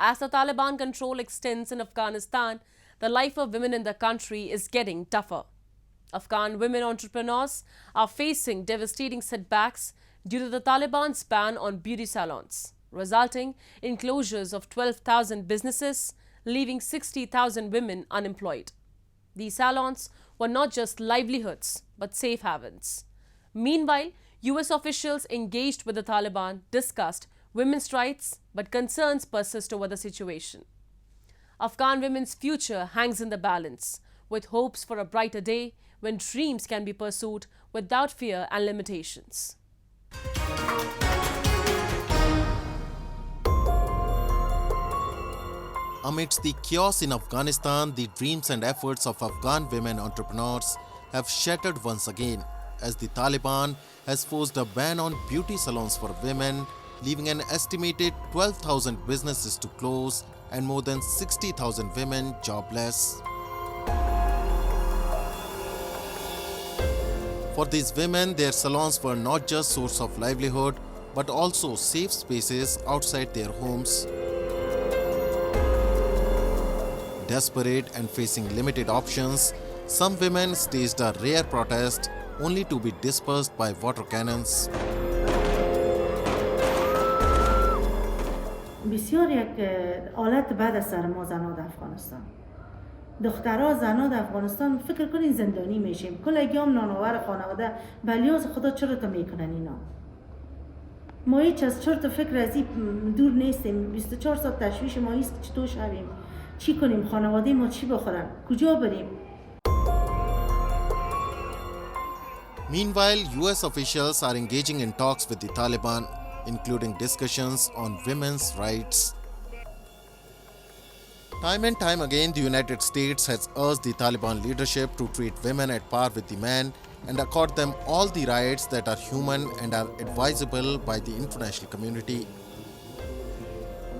As the Taliban control extends in Afghanistan, the life of women in the country is getting tougher. Afghan women entrepreneurs are facing devastating setbacks due to the Taliban's ban on beauty salons, resulting in closures of 12,000 businesses, leaving 60,000 women unemployed. These salons were not just livelihoods, but safe havens. Meanwhile, US officials engaged with the Taliban discussed women's rights, but concerns persist over the situation. Afghan women's future hangs in the balance, with hopes for a brighter day when dreams can be pursued without fear and limitations. Amidst the chaos in Afghanistan, the dreams and efforts of Afghan women entrepreneurs have shattered once again, as the Taliban has forced a ban on beauty salons for women, leaving an estimated 12,000 businesses to close and more than 60,000 women jobless. For these women, their salons were not just source of livelihood, but also safe spaces outside their homes. Desperate and facing limited options, some women staged a rare protest only to be dispersed by water cannons. بسیار یک حالت بد از سر ما زنان در افغانستان. دخترها زنان در افغانستان فکر کنین زندانی میشیم. کل ایام نانآور خانواده بلیاز خدا چرا تا میکنن اینا. ما هیچ از چرت و فکر از این دور نیستیم. 24 ساعت تشویش ما است که چطور شویم. چی کنیم؟ خانواده ما چی بخورن؟ کجا بریم؟ Meanwhile, US officials are engaging in talks with the Taliban, including discussions on women's rights. Time and time again, the United States has urged the Taliban leadership to treat women at par with the men and accord them all the rights that are human and are advisable by the international community.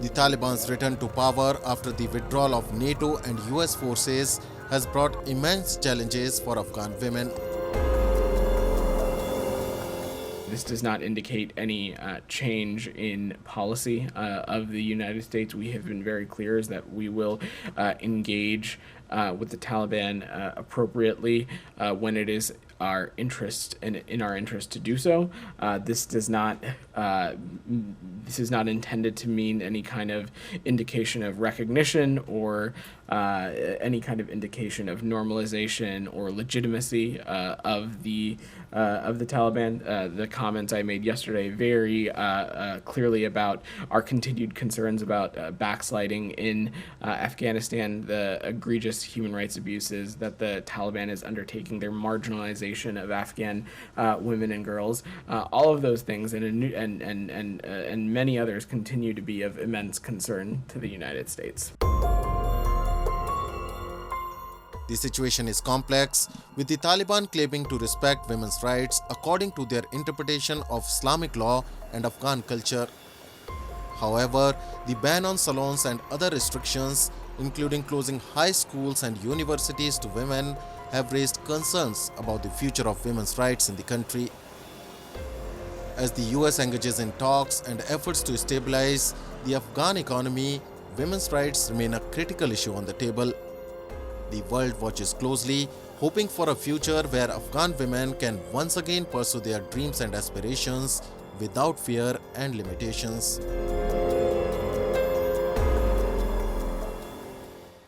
The Taliban's return to power after the withdrawal of NATO and US forces has brought immense challenges for Afghan women. This does not indicate any change in policy of the United States. We have been very clear is that we will engage with the Taliban appropriately when it is our interest in our interest to do so. This is not intended to mean any kind of indication of recognition or any kind of indication of normalization or legitimacy of the Taliban. The comments I made yesterday very clearly about our continued concerns about backsliding in Afghanistan, the egregious human rights abuses that the Taliban is undertaking, their marginalization of Afghan women and girls. All of those things and many others continue to be of immense concern to the United States. The situation is complex, with the Taliban claiming to respect women's rights according to their interpretation of Islamic law and Afghan culture. However, the ban on salons and other restrictions, including closing high schools and universities to women, have raised concerns about the future of women's rights in the country. As the US engages in talks and efforts to stabilize the Afghan economy, women's rights remain a critical issue on the table. The world watches closely, hoping for a future where Afghan women can once again pursue their dreams and aspirations without fear and limitations.